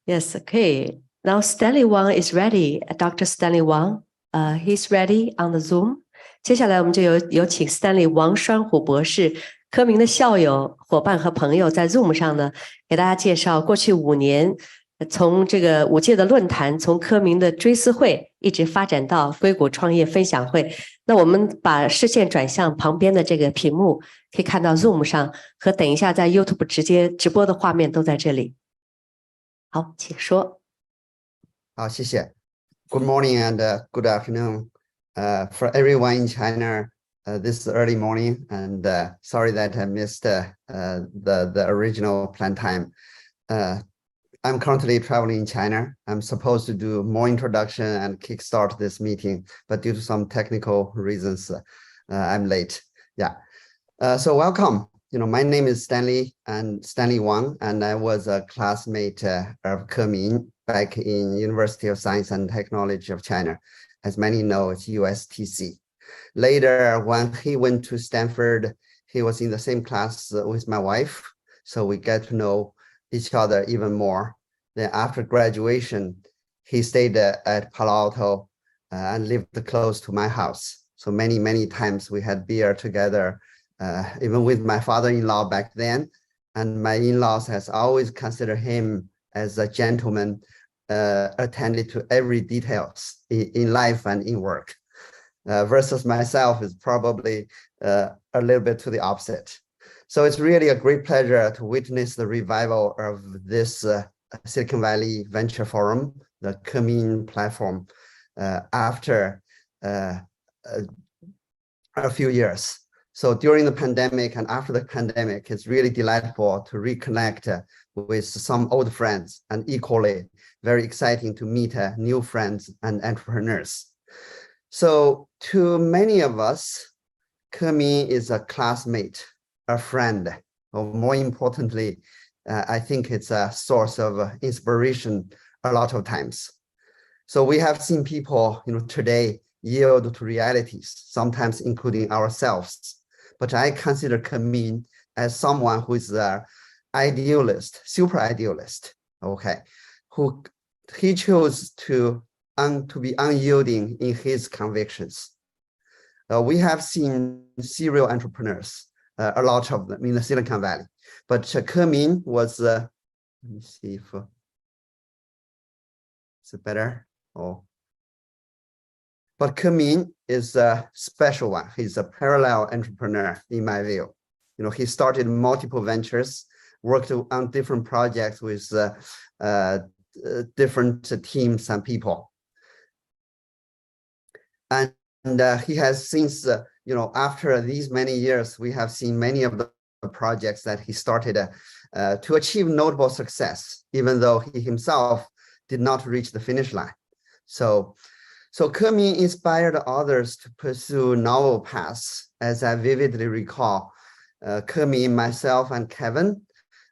Yes, okay. Now Stanley Wang is ready. Dr. Stanley Wang, he's ready on the Zoom. 接下来我们就有请 Stanley 王栓虎博士，科明的校友、伙伴和朋友在 Zoom 上呢，给大家介绍过去5年，从这个5届的论坛，从科明的追思会，一直发展到硅谷创业分享会。那我们把视线转向旁边的这个屏幕，可以看到 Zoom 上和等一下在 YouTube 直接直播的画面都在这里。好，请说。好，谢谢。Good morning and good afternoon. For everyone in China, this is early morning, and sorry that I missed the original plan time. I'm currently traveling in China. I'm supposed to do more introduction and kickstart this meeting, but due to some technical reasons, I'm late. Yeah. So welcome. My name is Stanley Wang, and I was a classmate of Ke Min back in University of Science and Technology of China. As many know, it's USTC. Later, when he went to Stanford, he was in the same class with my wife, so we get to know each other even more. Then after graduation, he stayed at Palo Alto and lived close to my house. So many times we had beer together, even with my father-in-law back then. And my in-laws has always considered him as a gentleman, attended to every details in life and in work. Versus myself is probably a little bit to the opposite. So it's really a great pleasure to witness the revival of this Silicon Valley Venture Forum, the Ke Min platform, after a few years. So during the pandemic and after the pandemic, it's really delightful to reconnect with some old friends, and equally very exciting to meet new friends and entrepreneurs. So to many of us, Ke Min is a classmate, a friend, or more importantly, I think it's a source of inspiration a lot of times. So we have seen people, today yield to realities, sometimes including ourselves. But I consider Ke Min as someone who is an idealist, super idealist, okay, who he chose to be unyielding in his convictions. We have seen serial entrepreneurs, a lot of them in the Silicon Valley, but Ke Min was, let me see if it's better. But Ke Min is a special one. He's a parallel entrepreneur, in my view. He started multiple ventures, worked on different projects with different teams and people. And he has since, after these many years, we have seen many of the projects that he started to achieve notable success, even though he himself did not reach the finish line. So Ke Min inspired others to pursue novel paths. As I vividly recall, Ke Min, myself, and Kevin,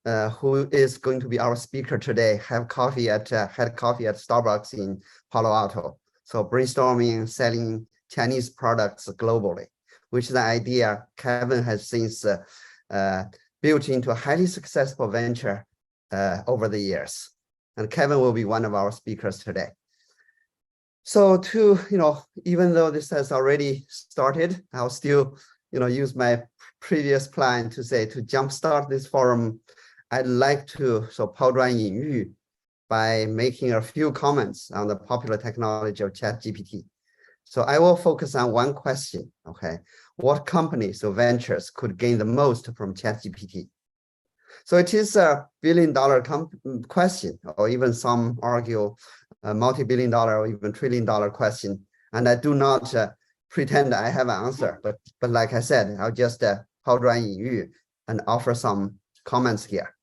who is going to be our speaker today, had coffee at Starbucks in Palo Alto. So brainstorming, selling Chinese products globally, which is an idea Kevin has since built into a highly successful venture over the years. And Kevin will be one of our speakers today. So even though this has already started, I'll still, use my previous plan to jumpstart this forum. I'd like to抛砖引玉 by making a few comments on the popular technology of ChatGPT. So I will focus on one question, okay? What companies or ventures could gain the most from ChatGPT? So it is a billion-dollar question, or even some argue a multi-billion-dollar or even trillion-dollar question. And I do not pretend I have an answer, but like I said, I'll just 抛砖引玉 and offer some comments here.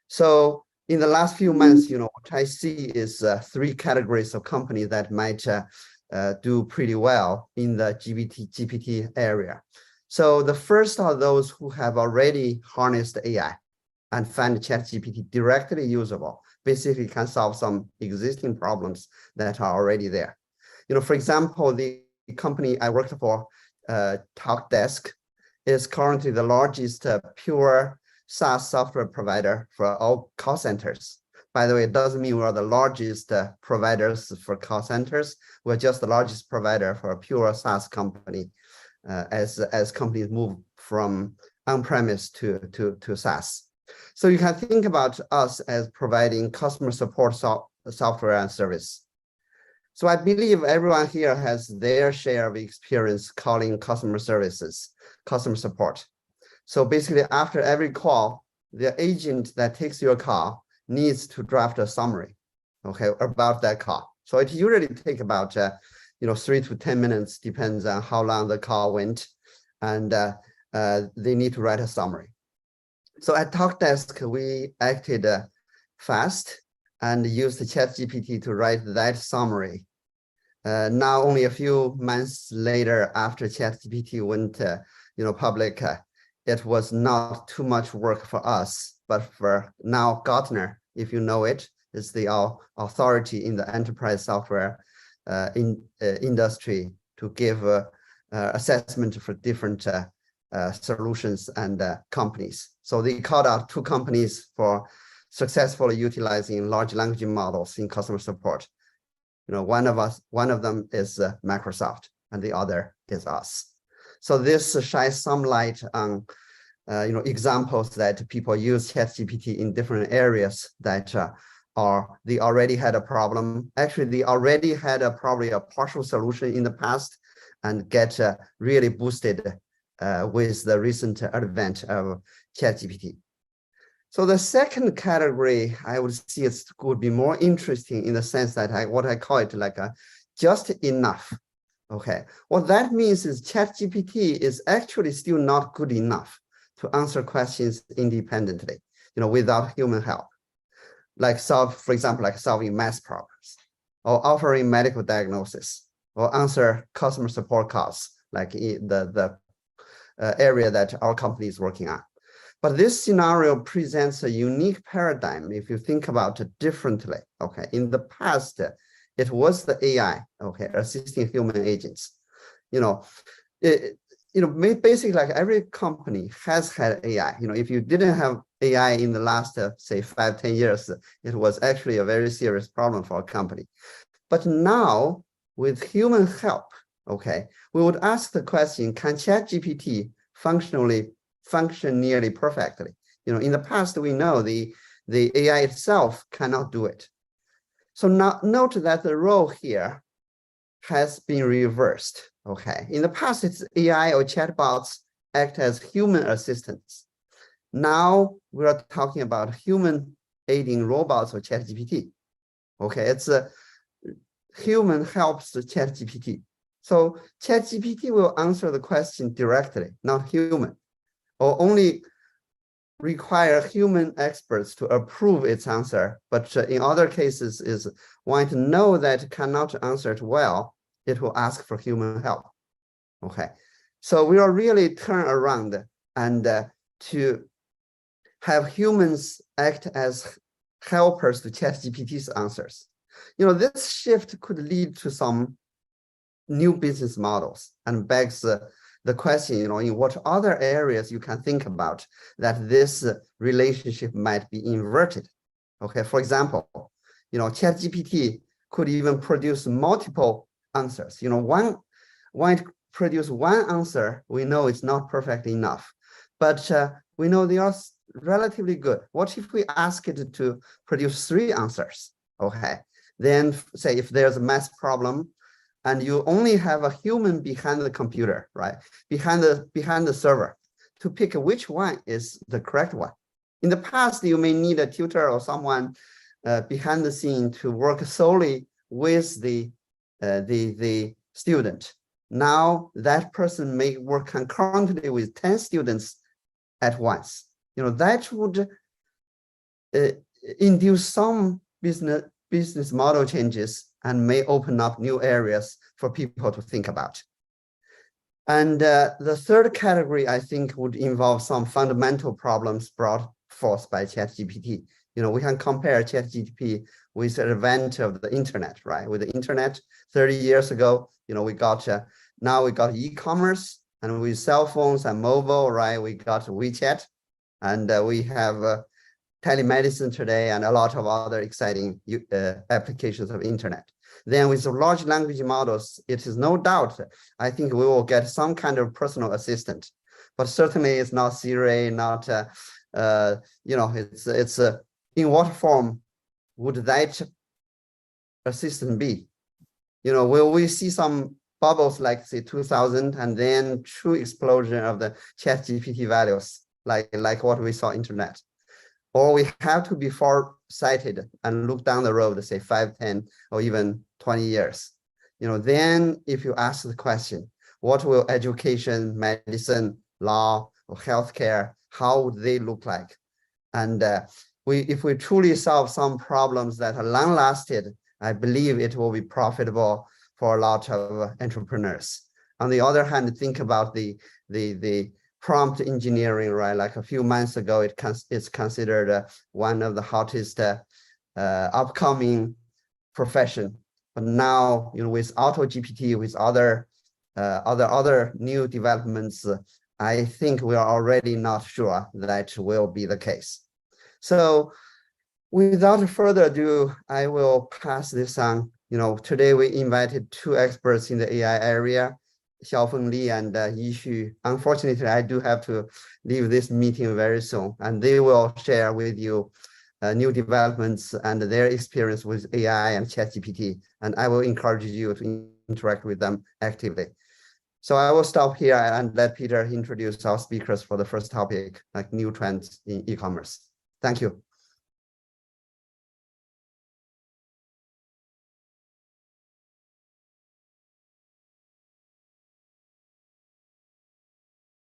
So in the last few months, what I see is 3 categories of companies that might do pretty well in the GPT area. So the first are those who have already harnessed AI and find ChatGPT directly usable, basically can solve some existing problems that are already there. For example, the company I worked for, TalkDesk, is currently the largest pure SaaS software provider for all call centers. By the way, it doesn't mean we're the largest providers for call centers. We're just the largest provider for a pure SaaS company as companies move from on-premise to SaaS. So you can think about us as providing customer support software and service. So I believe everyone here has their share of experience calling customer services, customer support. So basically, after every call, the agent that takes your call needs to draft a summary, okay, about that call. So it usually takes about 3 to 10 minutes, depends on how long the call went, and they need to write a summary. So at TalkDesk, we acted fast and used ChatGPT to write that summary. Now, only a few months later, after ChatGPT went public, it was not too much work for us, but for now Gartner, if you know it, is the authority in the enterprise software industry to give assessment for different solutions and companies. So they called out 2 companies for successfully utilizing large language models in customer support. One of them is Microsoft, and the other is us. So this shines some light on examples that people use ChatGPT in different areas that they already had a problem. Actually, they already had probably a partial solution in the past and get really boosted with the recent advent of ChatGPT. So the second category, I would see it would be more interesting in the sense that what I call it like a just enough. Okay, what that means is ChatGPT is actually still not good enough to answer questions independently, without human help. For example, like solving math problems, or offering medical diagnosis, or answer customer support calls, like the area that our company is working on. But this scenario presents a unique paradigm if you think about it differently. Okay, in the past, it was the AI, okay, assisting human agents. Basically, like every company has had AI. If you didn't have AI in the last, say, 5-10 years, it was actually a very serious problem for a company. But now, with human help, okay, we would ask the question: can ChatGPT function nearly perfectly? In the past, we know the AI itself cannot do it. So now note that the role here has been reversed. Okay, in the past, it's AI or chatbots act as human assistants. Now we are talking about human aiding robots or ChatGPT. Okay, it's a human helps the ChatGPT. So ChatGPT will answer the question directly, not human, or only require human experts to approve its answer. But in other cases, is want to know that it cannot answer it well, it will ask for human help. Okay, so we are really turn around and to have humans act as helpers to ChatGPT's answers. This shift could lead to some new business models and begs the question, in what other areas you can think about that this relationship might be inverted. Okay, for example, ChatGPT could even produce multiple answers. When it produce one answer, we know it's not perfect enough, but we know they are relatively good. What if we ask it to produce 3 answers? Okay, then say if there's a math problem and you only have a human behind the computer, right, behind the server, to pick which one is the correct one. In the past, you may need a tutor or someone behind the scene to work solely with the student. Now that person may work concurrently with 10 students at once. That would induce some business model changes and may open up new areas for people to think about. And the third category, I think, would involve some fundamental problems brought forth by ChatGPT. We can compare ChatGPT with the advent of the internet, right? With the internet 30 years ago, now we got e-commerce, and with cell phones and mobile, right? We got WeChat, and we have telemedicine today and a lot of other exciting applications of internet. Then with the large language models, it is no doubt, I think we will get some kind of personal assistant, but certainly it's not Siri, not, it's in what form would that assistant be? Will we see some bubbles like say 2000 and then true explosion of the ChatGPT values, like what we saw internet? Or we have to be far-sighted and look down the road, say 5, 10, or even 20 years. Then if you ask the question, what will education, medicine, law, or healthcare, how would they look like? And if we truly solve some problems that are long-lasted, I believe it will be profitable for a lot of entrepreneurs. On the other hand, think about the prompt engineering, right? Like a few months ago, it's considered one of the hottest upcoming profession. But now, with Auto GPT, with other new developments, I think we are already not sure that will be the case. So without further ado, I will pass this on. Today we invited 2 experts in the AI area, Xiaofeng Li and Yixu. Unfortunately, I do have to leave this meeting very soon, and they will share with you new developments and their experience with AI and ChatGPT, and I will encourage you to interact with them actively. So I will stop here and let Peter introduce our speakers for the first topic, like new trends in e-commerce. Thank you.